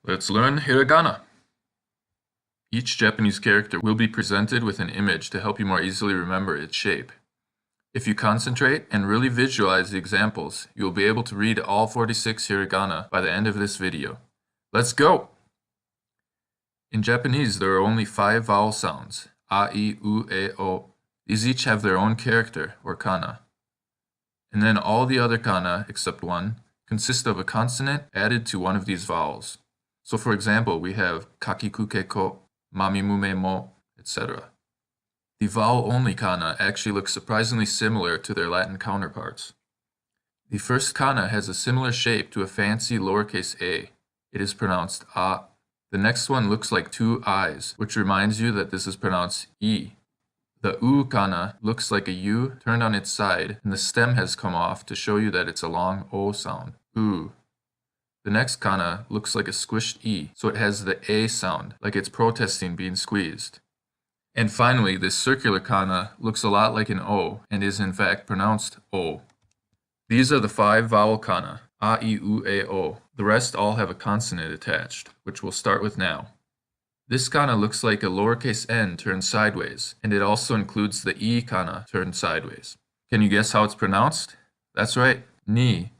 Let's learn Hiragana. Each Japanese character will be presented with an image to help you more easily remember its shape. If you concentrate and really visualize the examples, you will be able to read all 46 hiragana by the end of this video. Let's go! In Japanese, there are only 5 vowel sounds, a, I, u, e, o. These each have their own character, or kana. And then all the other kana, except one, consist of a consonant added to one of these vowels. So for example, we have kakikuke ko, mamimume mo, etc. The vowel-only kana actually looks surprisingly similar to their Latin counterparts. The first kana has a similar shape to a fancy lowercase a. It is pronounced a. The next one looks like 2 i's, which reminds you that this is pronounced i. The u kana looks like a u turned on its side, and the stem has come off to show you that it's a long o sound, u. The next kana looks like a squished e, so it has the a sound, like it's protesting being squeezed. And finally, this circular kana looks a lot like an o, and is in fact pronounced o. These are the 5 vowel kana, a, I, u, e, o. The rest all have a consonant attached, which we'll start with now. This kana looks like a lowercase n turned sideways, and it also includes the e kana turned sideways. Can you guess how it's pronounced? That's right, ni.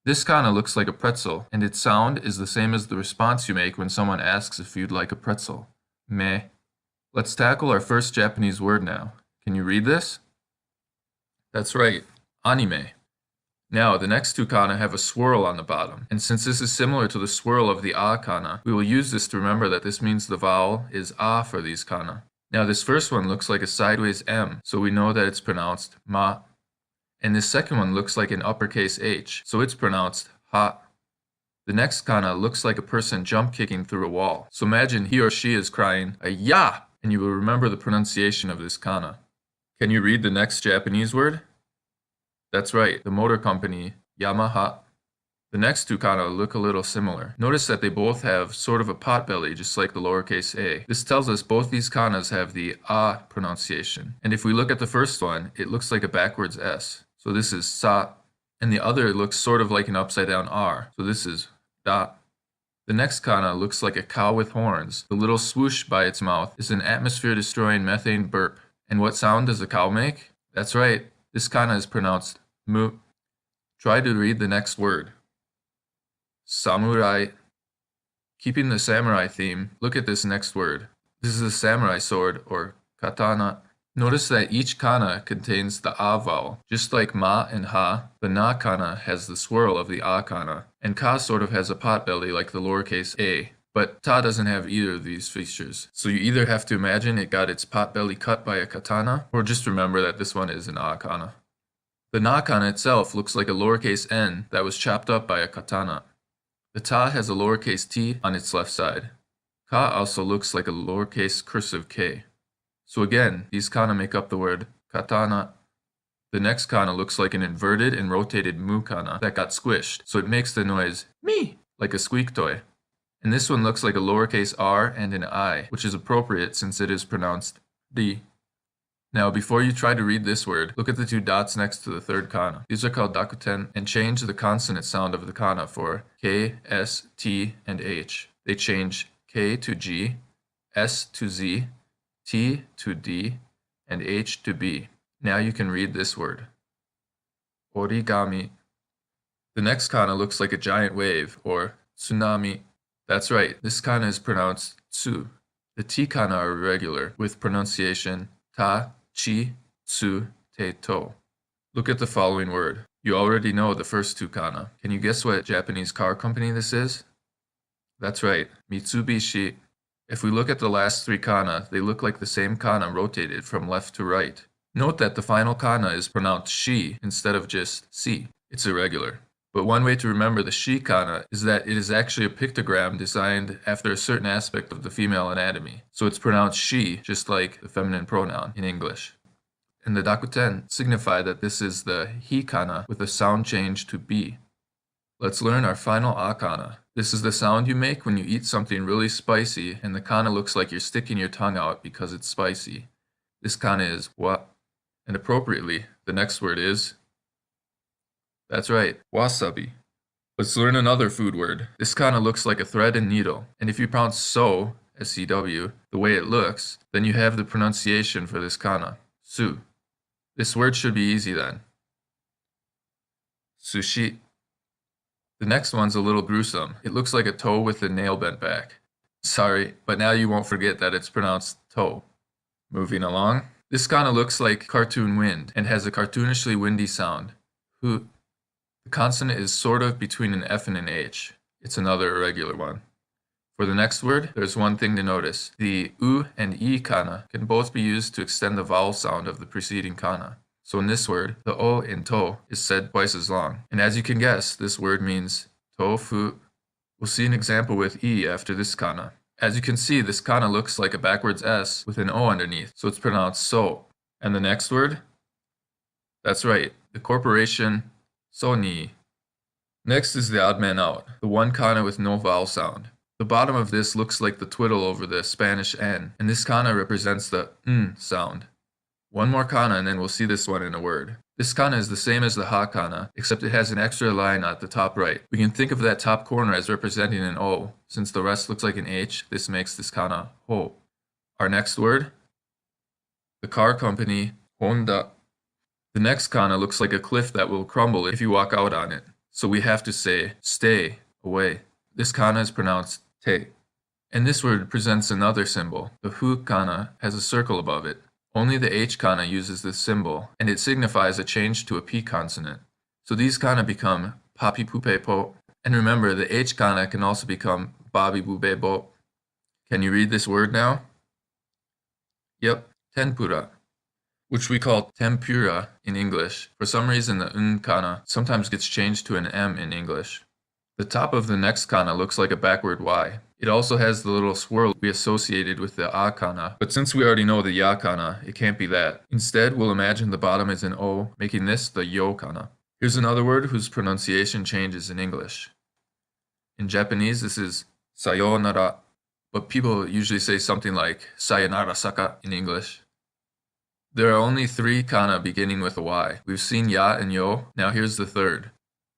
This kana looks like a pretzel, and its sound is the same as the response you make when someone asks if you'd like a pretzel. Me. Let's tackle our first Japanese word now. Can you read this? That's right, anime. Now, the next 2 kana have a swirl on the bottom, and since this is similar to the swirl of the a kana, we will use this to remember that this means the vowel is a for these kana. Now, this first one looks like a sideways M, so we know that it's pronounced ma. And this second one looks like an uppercase H, so it's pronounced ha. The next kana looks like a person jump kicking through a wall, so imagine he or she is crying a ya, and you will remember the pronunciation of this kana. Can you read the next Japanese word? That's right, the motor company, Yamaha. The next 2 kana look a little similar. Notice that they both have sort of a pot belly, just like the lowercase a. This tells us both these kanas have the a pronunciation. And if we look at the first one, it looks like a backwards S. So this is sa. And the other looks sort of like an upside down R. So this is da. The next kana looks like a cow with horns. The little swoosh by its mouth is an atmosphere-destroying methane burp. And what sound does a cow make? That's right. This kana is pronounced mu. Try to read the next word. Samurai. Keeping the samurai theme, look at this next word. This is a samurai sword, or katana. Notice that each kana contains the a vowel. Just like ma and ha, the na kana has the swirl of the a kana, and ka sort of has a pot belly like the lowercase a. But ta doesn't have either of these features, so you either have to imagine it got its pot belly cut by a katana, or just remember that this one is an a kana. The na kana itself looks like a lowercase n that was chopped up by a katana. The ta has a lowercase t on its left side. Ka also looks like a lowercase cursive k. So again, these kana make up the word katana. The next kana looks like an inverted and rotated mu kana that got squished, so it makes the noise me, like a squeak toy. And this one looks like a lowercase r and an I, which is appropriate since it is pronounced di. Now, before you try to read this word, look at the 2 dots next to the third kana. These are called Dakuon, and change the consonant sound of the kana for k, s, t, and h. They change k to g, s to z, t to d, and h to b. Now you can read this word. Origami. The next kana looks like a giant wave, or tsunami. That's right, this kana is pronounced tsu. The t kana are irregular, with pronunciation ta, chi, tsu, te, to. Look at the following word. You already know the first 2 kana. Can you guess what Japanese car company this is? That's right, Mitsubishi. If we look at the last 3 kana, they look like the same kana rotated from left to right. Note that the final kana is pronounced shi instead of just si. It's irregular. But one way to remember the shi kana is that it is actually a pictogram designed after a certain aspect of the female anatomy. So it's pronounced she, just like the feminine pronoun in English. And the Dakuon signify that this is the hi kana with a sound change to bi. Let's learn our final a kana. This is the sound you make when you eat something really spicy and the kana looks like you're sticking your tongue out because it's spicy. This kana is wa. And appropriately, the next word is, that's right, wasabi. Let's learn another food word. This kana looks like a thread and needle, and if you pronounce so, S-E-W, the way it looks, then you have the pronunciation for this kana, su. This word should be easy then. Sushi. The next one's a little gruesome. It looks like a toe with the nail bent back. Sorry, but now you won't forget that it's pronounced toe. Moving along. This kana looks like cartoon wind and has a cartoonishly windy sound. Hu. The consonant is sort of between an F and an H. It's another irregular one. For the next word, there's one thing to notice. The U and I kana can both be used to extend the vowel sound of the preceding kana. So in this word, the O in to is said twice as long. And as you can guess, this word means tofu. We'll see an example with I after this kana. As you can see, this kana looks like a backwards S with an O underneath, so it's pronounced so. And the next word? That's right, the corporation Sony. Next is the odd man out, the one kana with no vowel sound. The bottom of this looks like the twiddle over the Spanish N, and this kana represents the N sound. One more kana and then we'll see this one in a word. This kana is the same as the ha kana, except it has an extra line at the top right. We can think of that top corner as representing an O. Since the rest looks like an H, this makes this kana ho. Our next word? The car company, Honda. The next kana looks like a cliff that will crumble if you walk out on it. So we have to say, stay away. This kana is pronounced te. And this word presents another symbol. The hu kana has a circle above it. Only the H kana uses this symbol, and it signifies a change to a P consonant. So these kana become papi pupe po. And remember, the H kana can also become babi bube bo. Can you read this word now? Yep, tempura, which we call tempura in English. For some reason, the n kana sometimes gets changed to an M in English. The top of the next kana looks like a backward Y. It also has the little swirl we associated with the A kana, but since we already know the Ya kana, it can't be that. Instead, we'll imagine the bottom is an O, making this the Yo kana. Here's another word whose pronunciation changes in English. In Japanese, this is sayonara, but people usually say something like sayonara saka in English. There are only 3 kana beginning with a Y. We've seen Ya and Yo, now here's the third.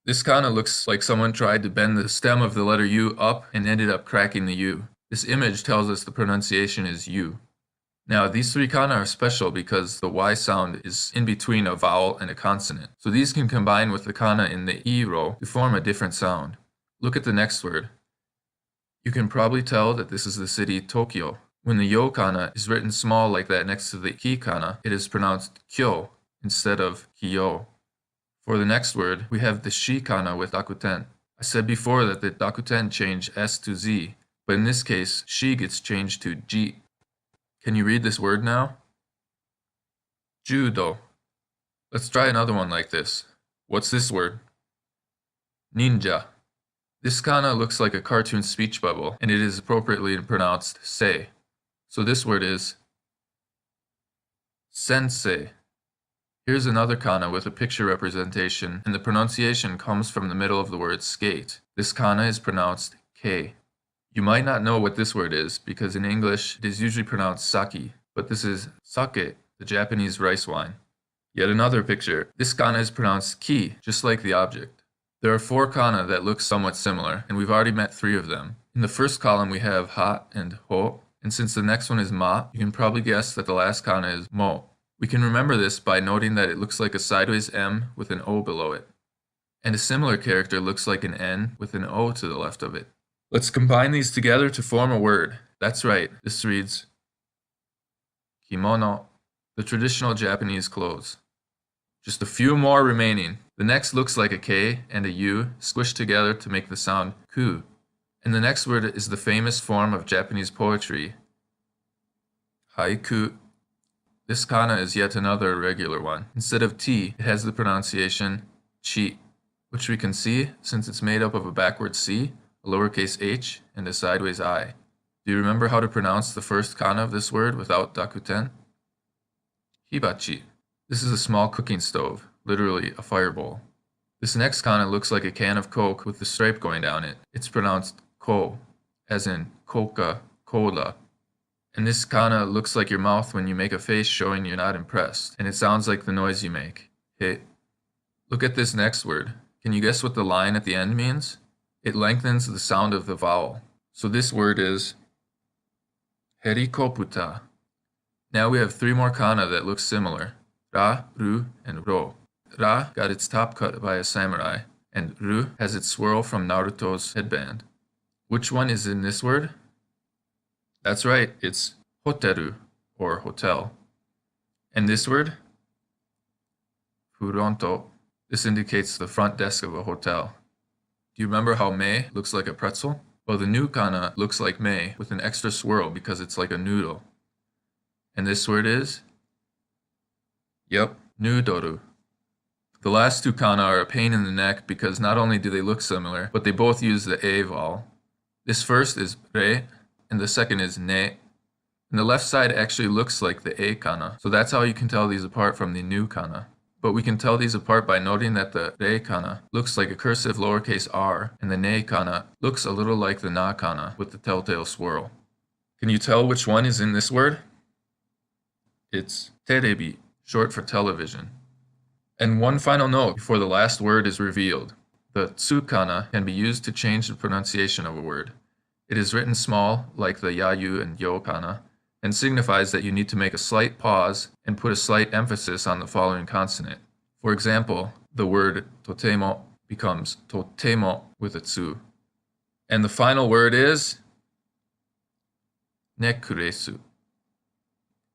This kana looks like someone tried to bend the stem of the letter U up and ended up cracking the U. This image tells us the pronunciation is U. Now, these 3 kana are special because the Y sound is in between a vowel and a consonant. So these can combine with the kana in the I row to form a different sound. Look at the next word. You can probably tell that this is the city Tokyo. When the Yo kana is written small like that next to the Ki kana, it is pronounced Kyo instead of Kiyo. For the next word, we have the Shi kana with Dakuten. I said before that the Dakuten change S to Z, but in this case, Shi gets changed to Ji. Can you read this word now? Judo. Let's try another one like this. What's this word? Ninja. This kana looks like a cartoon speech bubble, and it is appropriately pronounced sei. So this word is sensei. Here's another kana with a picture representation, and the pronunciation comes from the middle of the word skate. This kana is pronounced kei. You might not know what this word is, because in English it is usually pronounced saki, but this is sake, the Japanese rice wine. Yet another picture. This kana is pronounced ki, just like the object. There are 4 kana that look somewhat similar, and we've already met 3 of them. In the first column we have ha and ho, and since the next one is ma, you can probably guess that the last kana is mo. We can remember this by noting that it looks like a sideways M with an O below it. And a similar character looks like an N with an O to the left of it. Let's combine these together to form a word. That's right, this reads kimono, the traditional Japanese clothes. Just a few more remaining. The next looks like a K and a U squished together to make the sound ku. And the next word is the famous form of Japanese poetry, haiku. This kana is yet another irregular one. Instead of T, it has the pronunciation chi, which we can see since it's made up of a backward C, a lowercase h, and a sideways I. Do you remember how to pronounce the first kana of this word without dakuten? Hibachi. This is a small cooking stove, literally a fireball. This next kana looks like a can of Coke with the stripe going down it. It's pronounced ko, as in Coca-Cola. And this kana looks like your mouth when you make a face showing you're not impressed, and it sounds like the noise you make. Hit. Look at this next word, Can you guess what the line at the end means? It lengthens the sound of the vowel. So this word is herikoputa. Now we have 3 more kana that look similar. Ra, Ru, and Ro. Ra got its top cut by a samurai, and Ru has its swirl from Naruto's headband. Which one is in this word? That's right, it's hoteru, or hotel. And this word? Furonto. This indicates the front desk of a hotel. Do you remember how mei looks like a pretzel? Well, the new kana looks like mei with an extra swirl because it's like a noodle. And this word is? Yep, nudoru. The last 2 kana are a pain in the neck because not only do they look similar, but they both use the a vowel. This first is re, and the second is ne. And the left side actually looks like the a kana, so that's how you can tell these apart from the new kana. But we can tell these apart by noting that the re kana looks like a cursive lowercase r, and the ne kana looks a little like the na kana with the telltale swirl. Can you tell which one is in this word? It's terebi, short for television. And one final note before the last word is revealed. The tsu kana can be used to change the pronunciation of a word. It is written small, like the yayu and yo kana, and signifies that you need to make a slight pause and put a slight emphasis on the following consonant. For example, the word totemo becomes totemo with a tsu. And the final word is nekuresu.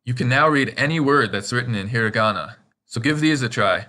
You can now read any word that's written in hiragana, so give these a try.